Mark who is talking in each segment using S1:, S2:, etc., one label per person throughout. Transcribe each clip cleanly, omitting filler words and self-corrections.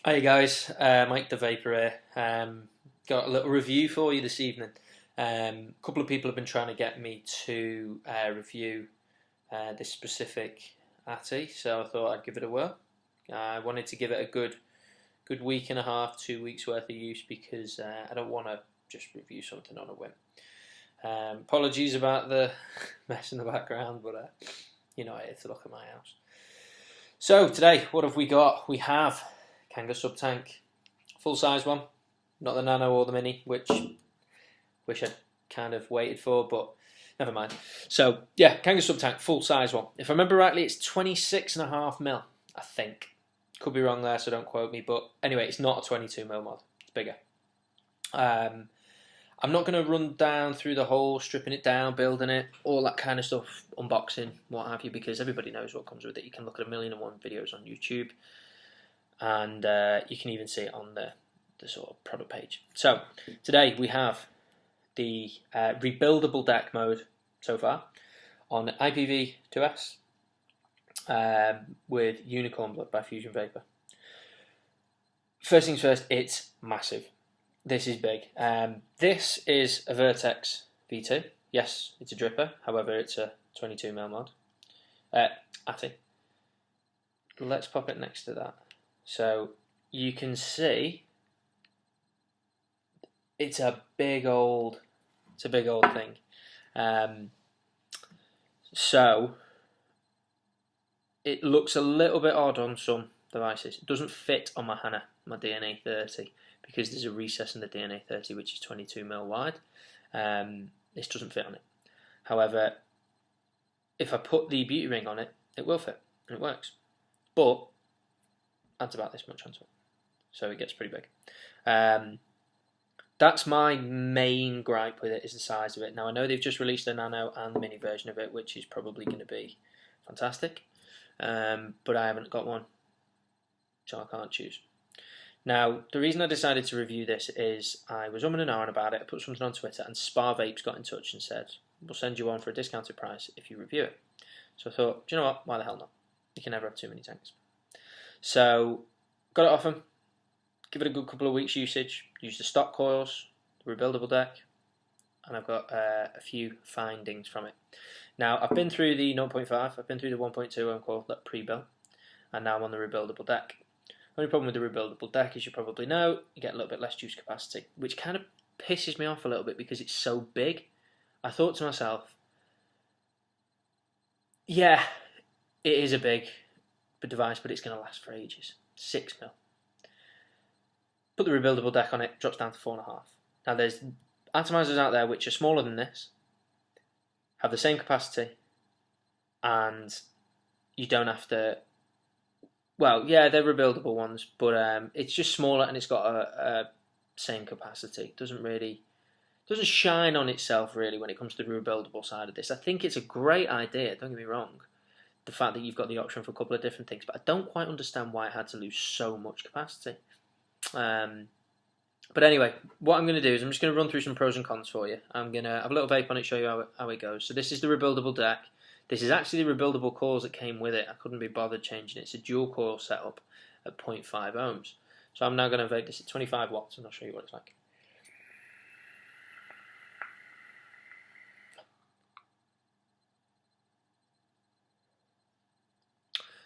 S1: Hey guys, Mike the Vapor here. Got a little review for you this evening. A couple of people have been trying to get me to review this specific Atty, so I thought I'd give it a whirl. I wanted to give it a good week and a half, 2 weeks worth of use because I don't want to just review something on a whim. Apologies about the mess in the background, but it's a look at my house. So today, what have we got? We have Kanger subtank, full size one, not the nano or the mini, which wish I'd kind of waited for, but never mind. So yeah, Kanger subtank, full size one. If I remember rightly, it's 26.5mm, I think. Could be wrong there, so don't quote me. But anyway, it's not a 22mm mod. It's bigger. I'm not going to run down through the whole stripping it down, building it, all that kind of stuff, unboxing, what have you, because everybody knows what comes with it. You can look at 1,000,001 videos on YouTube, and you can even see it on the sort of product page. So today we have the rebuildable deck mode so far on IPv2S with Unicorn Blood by Fusion Vapor. First things first, it's massive. This is big. This is a Vertex V2. Yes, it's a dripper. However, it's a 22mm mod. Atty. Let's pop it next to that. So you can see it's a big old thing. So it looks a little bit odd on some devices. It doesn't fit on my Hana, my DNA 30, because there's a recess in the DNA 30 which is 22mm wide. This doesn't fit on it. However, if I put the beauty ring on it, it will fit and it works. But adds about this much onto it, so it gets pretty big. That's my main gripe with it, is the size of it. Now I know they've just released a nano and the mini version of it, which is probably going to be fantastic, but I haven't got one, so I can't choose. Now the reason I decided to review this is I was umming and ahhing about it. I put something on Twitter and Spar Vapes got in touch and said, we'll send you one for a discounted price if you review it. So I thought, do you know what, why the hell not? You can never have too many tanks. So got it off them, give it a good couple of weeks usage, used the stock coils, the rebuildable deck, and I've got a few findings from it. Now I've been through the 0.5, I've been through the 1.2 ohm coil that pre-built, and now I'm on the rebuildable deck. Only problem with the rebuildable deck, as you probably know, you get a little bit less juice capacity, which kind of pisses me off a little bit because it's so big. I thought to myself, yeah, it is a big device, but it's going to last for ages. 6mm. Put the rebuildable deck on it, drops down to 4.5. Now there's atomizers out there which are smaller than this, have the same capacity, and you don't have to. Well, yeah, they're rebuildable ones, but it's just smaller and it's got a same capacity. It doesn't shine on itself really when it comes to the rebuildable side of this. I think it's a great idea. Don't get me wrong. The fact that you've got the option for a couple of different things, but I don't quite understand why it had to lose so much capacity. But anyway, what I'm going to do is I'm just going to run through some pros and cons for you. I'm going to have a little vape on it, show you how it goes. So this is the rebuildable deck. This is actually the rebuildable coils that came with it. I couldn't be bothered changing it. It's a dual coil setup at 0.5 ohms. So I'm now going to vape this at 25 watts and I'll show you what it's like.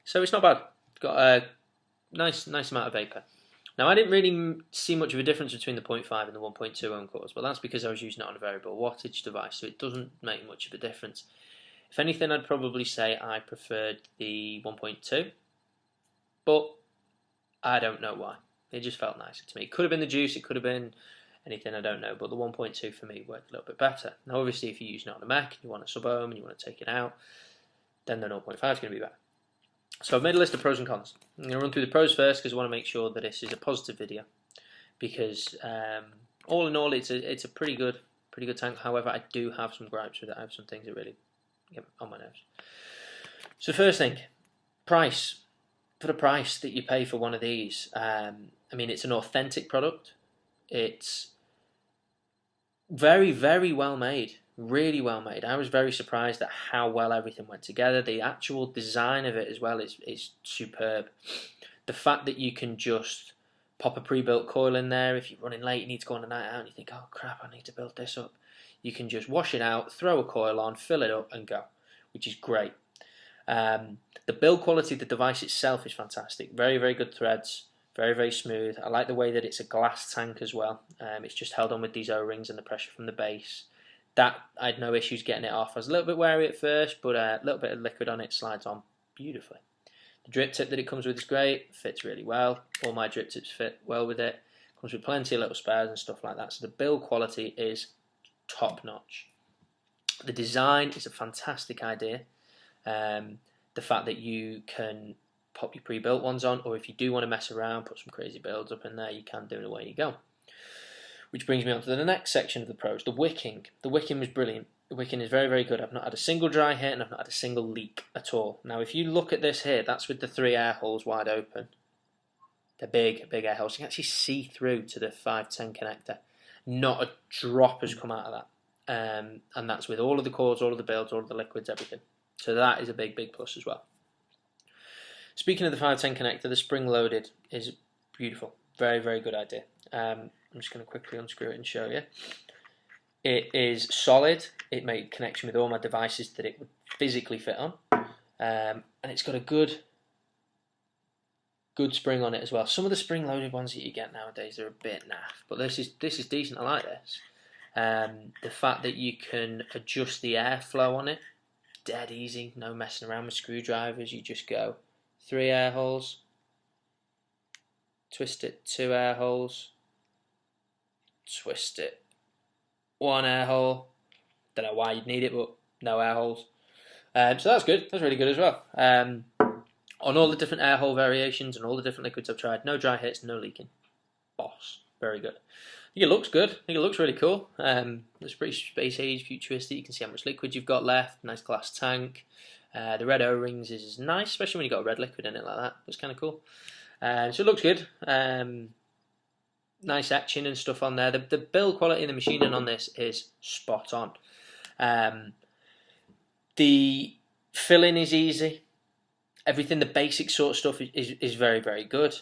S1: So it's not bad. It's got a nice amount of vapor. Now I didn't really see much of a difference between the 0.5 and the 1.2 ohm coils, but that's because I was using it on a variable wattage device, so it doesn't make much of a difference. If anything, I'd probably say I preferred the 1.2, but I don't know why. It just felt nicer to me. It could have been the juice, it could have been anything, I don't know, but the 1.2 for me worked a little bit better. Now obviously if you're using it on a Mac, you want a sub-ohm and you want to take it out, then the 0.5 is going to be better. So I've made a list of pros and cons. I'm going to run through the pros first because I want to make sure that this is a positive video. Because all in all, it's a pretty good tank. However, I do have some gripes with it. I have some things that really get on my nerves. So first thing, price. For the price that you pay for one of these, I mean, it's an authentic product. It's very, very well made. Really well made. I was very surprised at how well everything went together. The actual design of it as well is superb. The fact that you can just Pop a pre-built coil in there. If you're running late, you need to go on a night out, and you think, oh crap, I need to build this up. You can just wash it out, throw a coil on, fill it up, and go, which is great. The build quality of the device itself is fantastic. Very, very good threads. Very, very smooth. I like the way that it's a glass tank as well. It's just held on with these O-rings and the pressure from the base. That, I had no issues getting it off. I was a little bit wary at first, but a little bit of liquid on it slides on beautifully. The drip tip that it comes with is great. Fits really well. All my drip tips fit well with it. Comes with plenty of little spares and stuff like that. So the build quality is top notch. The design is a fantastic idea. The fact that you can pop your pre-built ones on, or if you do want to mess around, put some crazy builds up in there, you can do it, away you go. Which brings me on to the next section of the pros, the wicking. The wicking was brilliant. The wicking is very, very good. I've not had a single dry hit, and I've not had a single leak at all. Now, if you look at this here, that's with the 3 air holes wide open. They're big, big air holes. You can actually see through to the 510 connector. Not a drop has come out of that. And that's with all of the cords, all of the builds, all of the liquids, everything. So that is a big, big plus as well. Speaking of the 510 connector, the spring-loaded is beautiful. Very, very good idea. I'm just going to quickly unscrew it and show you. It is solid. It made connection with all my devices that it would physically fit on. And it's got a good spring on it as well. Some of the spring-loaded ones that you get nowadays are a bit naff, but this is decent. I like this. The fact that you can adjust the airflow on it, dead easy. No messing around with screwdrivers. You just go 3 air holes, twist it, 2 air holes, twist it, 1 air hole. Don't know why you'd need it, but no air holes. So that's good. That's really good as well. On all the different air hole variations and all the different liquids I've tried, no dry hits, no leaking. Boss. Very good. I think it looks good. I think it looks really cool. It's pretty space age, futuristic. You can see how much liquid you've got left. Nice glass tank. The red O-rings is nice, especially when you've got a red liquid in it like that. It's kind of cool. So it looks good. Nice etching and stuff on there. The build quality and the machining on this is spot on. The filling is easy. Everything, the basic sort of stuff is very, very good.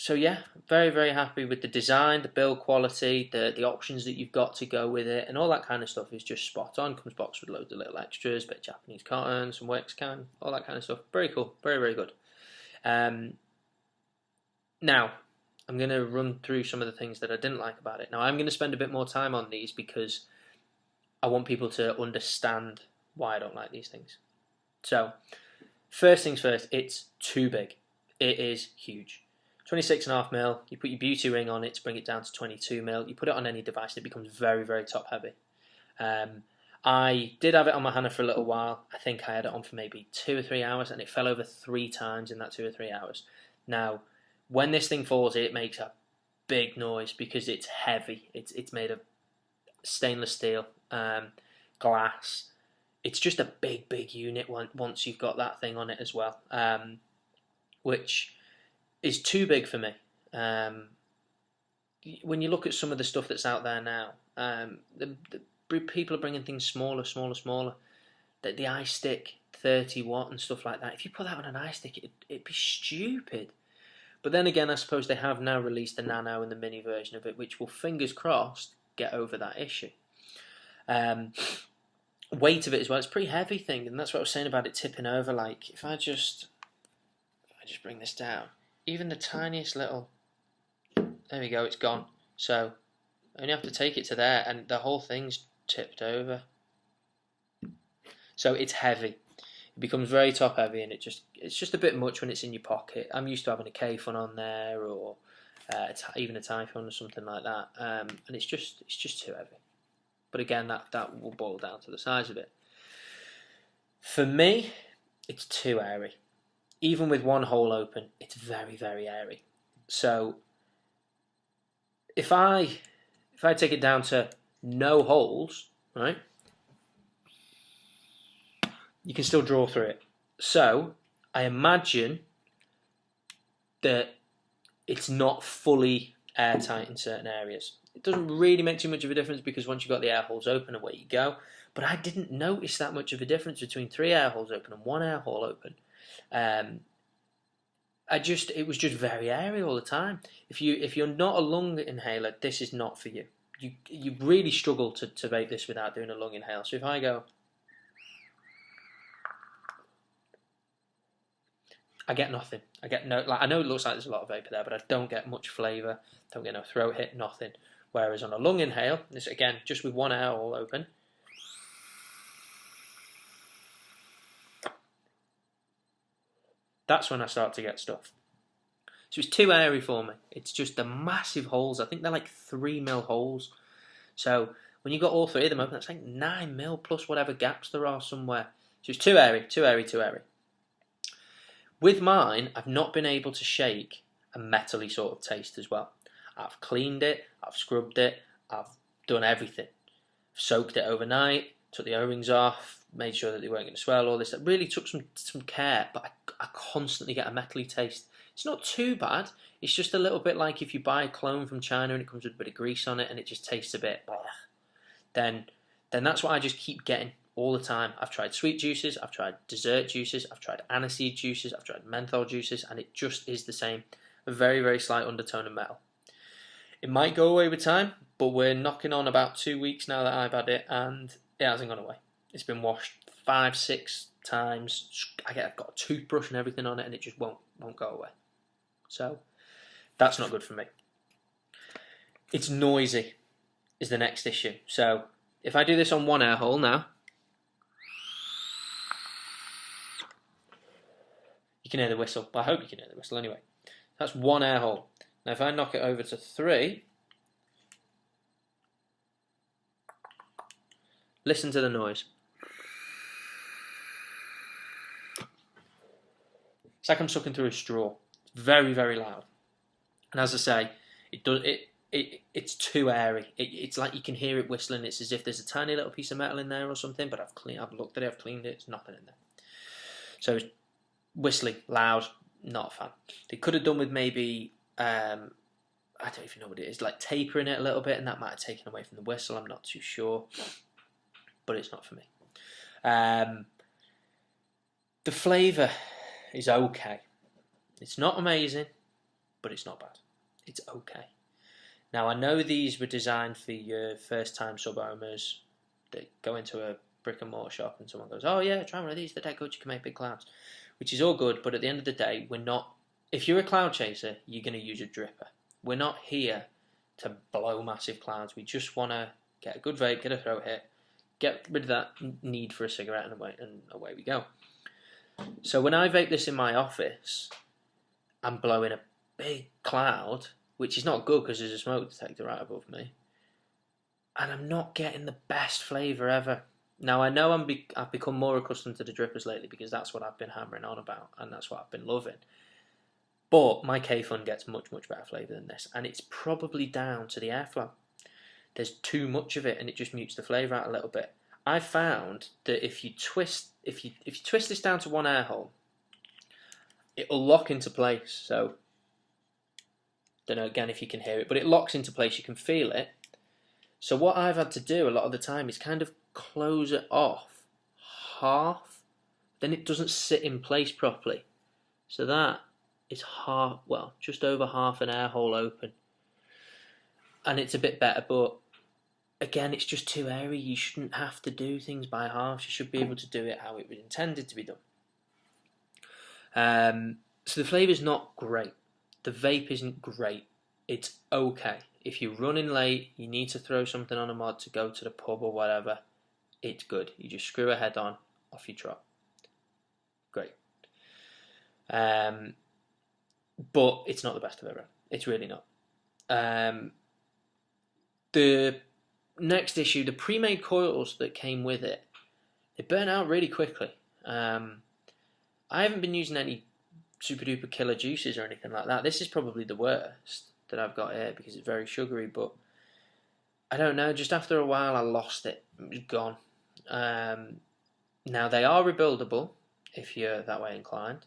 S1: So yeah, very, very happy with the design, the build quality, the options that you've got to go with it, and all that kind of stuff is just spot on. Comes boxed with loads of little extras, bit of Japanese cotton, some wax can, all that kind of stuff. Very cool, very, very good. Now, I'm going to run through some of the things that I didn't like about it. Now, I'm going to spend a bit more time on these because I want people to understand why I don't like these things. So, first things first, it's too big. It is huge. 26.5mm, you put your beauty ring on it to bring it down to 22mm. You put it on any device, it becomes very, very top heavy. I did have it on my Hannah for a little while. I think I had it on for maybe 2 or 3 hours, and it fell over 3 times in that 2 or 3 hours. Now, when this thing falls, it makes a big noise because it's heavy. It's made of stainless steel, glass. It's just a big, big unit once you've got that thing on it as well, which is too big for me. When you look at some of the stuff that's out there now, the people are bringing things smaller. The iStick 30 watt and stuff like that. If you put that on an iStick, it'd be stupid. But then again, I suppose they have now released the Nano and the mini version of it, which will, fingers crossed, get over that issue. Weight of it as well, it's a pretty heavy thing, and that's what I was saying about it tipping over. Like, if I just bring this down, even the tiniest little, there we go, it's gone. So I only have to take it to there, and the whole thing's tipped over. So it's heavy. It becomes very top heavy, and it's just a bit much when it's in your pocket. I'm used to having a K-Fun on there, or even a Typhon or something like that, and it's just too heavy. But again, that will boil down to the size of it. For me, it's too airy. Even with one hole open, it's very, very airy. So if I take it down to no holes, right, you can still draw through it. So I imagine that it's not fully airtight in certain areas. It doesn't really make too much of a difference because once you've got the air holes open, away you go. But I didn't notice that much of a difference between 3 air holes open and 1 air hole open. I it was just very airy all the time. If you're not a lung inhaler, this is not for you. You really struggle to vape this without doing a lung inhale. So if I go, I get nothing. I get no, like, I know it looks like there's a lot of vapor there, but I don't get much flavour. Don't get no throat hit, nothing. Whereas on a lung inhale, this again, just with one air hole open, that's when I start to get stuff. So it's too airy for me. It's just the massive holes. I think they're like 3mm holes. So when you've got all three of them open, that's like 9mm plus whatever gaps there are somewhere. So it's too airy, too airy, too airy. With mine, I've not been able to shake a metally sort of taste as well. I've cleaned it, I've scrubbed it, I've done everything. I've soaked it overnight, took the O-rings off, made sure that they weren't going to swell, all this. It really took some care, but I constantly get a metally taste. It's not too bad. It's just a little bit like if you buy a clone from China and it comes with a bit of grease on it and it just tastes a bit bleh. Then that's what I just keep getting all the time. I've tried sweet juices, I've tried dessert juices, I've tried aniseed juices, I've tried menthol juices, and it just is the same. A very, very slight undertone of metal. It might go away with time, but we're knocking on about 2 weeks now that I've had it, and it hasn't gone away. It's been washed 5-6 times. I've got a toothbrush and everything on it, and it just won't go away. So that's not good for me. It's noisy is the next issue. So if I do this on one air hole now, you can hear the whistle. Well, I hope you can hear the whistle anyway. That's one air hole. Now if I knock it over to 3, listen to the noise. It's like I'm sucking through a straw. It's very, very loud. And as I say, it's too airy. It's like you can hear it whistling. It's as if there's a tiny little piece of metal in there or something, but I've looked at it, I've cleaned it, there's nothing in there. So it's whistling, loud, not a fan. They could have done with maybe, I don't even know what it is, like tapering it a little bit, and that might have taken away from the whistle, I'm not too sure. But it's not for me. The flavour is okay. It's not amazing, but it's not bad. It's okay. Now, I know these were designed for your first-time sub-owners that go into a brick-and-mortar shop and someone goes, oh yeah, try one of these, they're dead good, you can make big clouds. Which is all good, but at the end of the day, we're not... If you're a cloud chaser, you're going to use a dripper. We're not here to blow massive clouds. We just want to get a good vape, get a throat hit, get rid of that need for a cigarette, and away we go. So when I vape this in my office, I'm blowing a big cloud, which is not good because there's a smoke detector right above me, and I'm not getting the best flavour ever. Now, I know I've become more accustomed to the drippers lately because that's what I've been hammering on about, and that's what I've been loving. But my K-Fun gets much, much better flavour than this, and it's probably down to the airflow. There's too much of it, and it just mutes the flavour out a little bit. I've found that if you twist this down to one air hole, it'll lock into place. So, don't know again if you can hear it, but it locks into place. You can feel it. So what I've had to do a lot of the time is kind of close it off half, then it doesn't sit in place properly. So that is just over half an air hole open, and it's a bit better, but again, it's just too airy. You shouldn't have to do things by halves. You should be able to do it how it was intended to be done. So the flavour's not great. The vape isn't great. It's okay. If you're running late, you need to throw something on a mod to go to the pub or whatever, it's good. You just screw a head on, off you trot. Great. But it's not the best I've ever had. It's really not. The next issue, the pre-made coils that came with it, they burn out really quickly. I haven't been using any super duper killer juices or anything like that. This is probably the worst that I've got here because it's very sugary, but I don't know, just after a while I lost it. It was gone. Now they are rebuildable if you're that way inclined,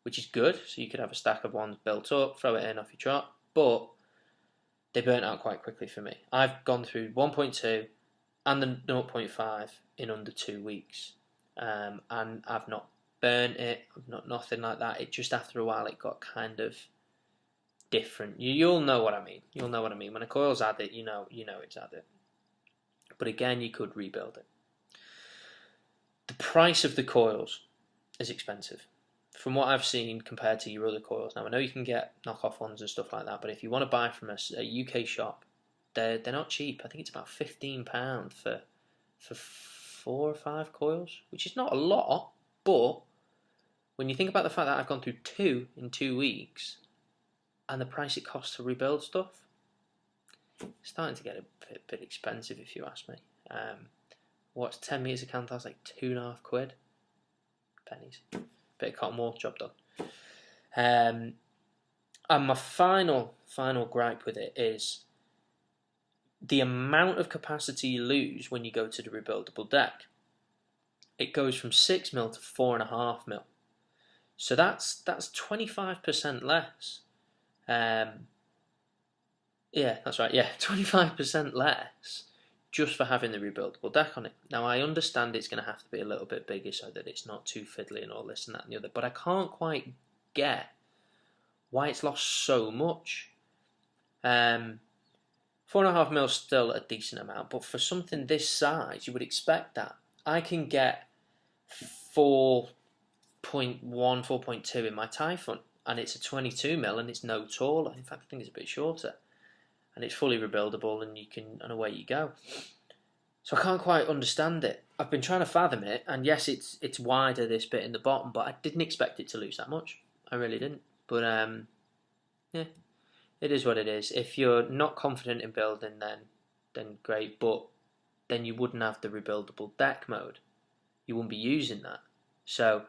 S1: which is good, so you could have a stack of ones built up, throw it in, off your trot, but they burnt out quite quickly for me. I've gone through 1.2 and the 0.5 in under 2 weeks, and I've not burnt it, nothing like that. It just after a while it got kind of different. You'll know what I mean. You'll know what I mean. When a coil's had it, you know it's had it. But again, you could rebuild it. The price of the coils is expensive. From what I've seen compared to your other coils. Now I know you can get knockoff ones and stuff like that, but if you want to buy from a UK shop, they're not cheap. I think it's about £15 for 4 or 5 coils, which is not a lot, but when you think about the fact that I've gone through 2 in 2 weeks, and the price it costs to rebuild stuff, it's starting to get a bit expensive if you ask me. What's 10 metres of Canthars, like £2.50? Pennies. Bit of cotton wool, job done. And my final gripe with it is the amount of capacity you lose when you go to the rebuildable deck. It goes from 6mm to 4.5mm. So that's 25% less. Yeah, that's right. Yeah, 25% less just for having the rebuildable deck on it. Now I understand it's going to have to be a little bit bigger so that it's not too fiddly and all this and that and the other, but I can't quite get why it's lost so much. 4.5mm is still a decent amount, but for something this size, you would expect that. I can get 4.1, 4.2 in my Typhon, and it's a 22mm and it's no taller. In fact, I think it's a bit shorter. And it's fully rebuildable, and away you go. So I can't quite understand it. I've been trying to fathom it, and yes, it's wider, this bit in the bottom, but I didn't expect it to lose that much. I really didn't. But yeah, it is what it is. If you're not confident in building, then great. But then you wouldn't have the rebuildable deck mode. You wouldn't be using that. So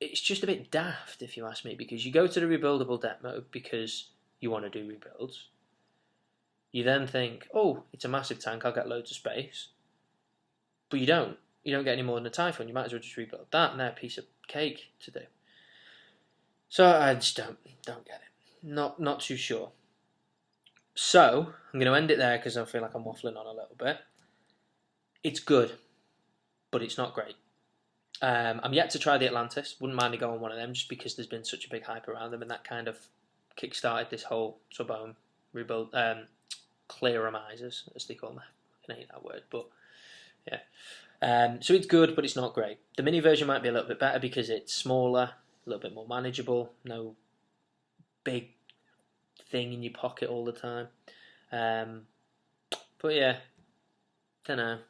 S1: it's just a bit daft, if you ask me, because you go to the rebuildable deck mode because you want to do rebuilds. You then think, oh, it's a massive tank, I'll get loads of space. But you don't. You don't get any more than a Typhon. You might as well just rebuild that, and they're a piece of cake to do. So I just don't get it. Not too sure. So I'm going to end it there because I feel like I'm waffling on a little bit. It's good, but it's not great. I'm yet to try the Atlantis. Wouldn't mind to go on one of them just because there's been such a big hype around them, and that kind of kick-started this whole sub-ohm rebuild, clearamizers, as they call them. I hate that word, but yeah. So it's good, but it's not great. The mini version might be a little bit better because it's smaller, a little bit more manageable, no big thing in your pocket all the time. But yeah, don't know.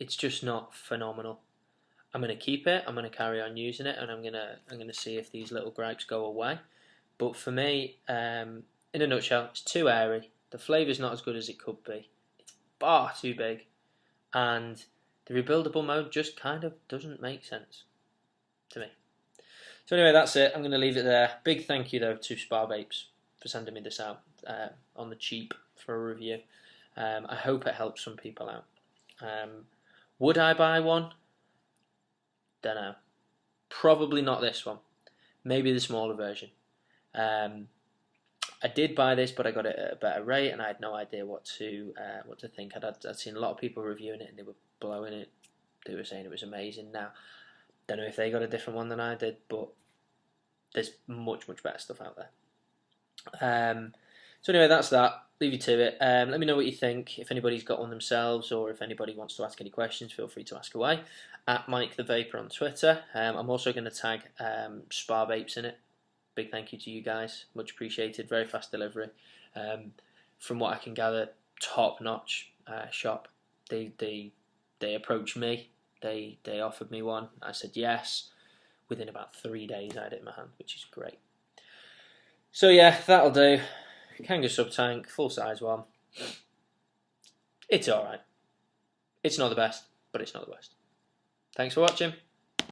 S1: It's just not phenomenal. I'm going to keep it. I'm going to carry on using it, and I'm going to see if these little gripes go away. But for me, in a nutshell, it's too airy. The flavour's not as good as it could be. It's far too big. And the rebuildable mode just kind of doesn't make sense to me. So anyway, that's it. I'm going to leave it there. Big thank you, though, to Spar Vapes for sending me this out on the cheap for a review. I hope it helps some people out. Would I buy one? Don't know. Probably not this one. Maybe the smaller version. I did buy this, but I got it at a better rate, and I had no idea what to think. I'd seen a lot of people reviewing it, and they were blowing it. They were saying it was amazing. Now, don't know if they got a different one than I did, but there's much better stuff out there. So anyway, that's that. Leave you to it. Let me know what you think. If anybody's got one themselves, or if anybody wants to ask any questions, feel free to ask away. At Mike the Vapor on Twitter. I'm also going to tag Spar Vapes in it. Big thank you to you guys. Much appreciated. Very fast delivery. From what I can gather, top notch shop. They approached me. They offered me one. I said yes. Within about 3 days, I had it in my hand, which is great. So yeah, that'll do. Kanger subtank, full size one. It's alright. It's not the best, but it's not the worst. Thanks for watching.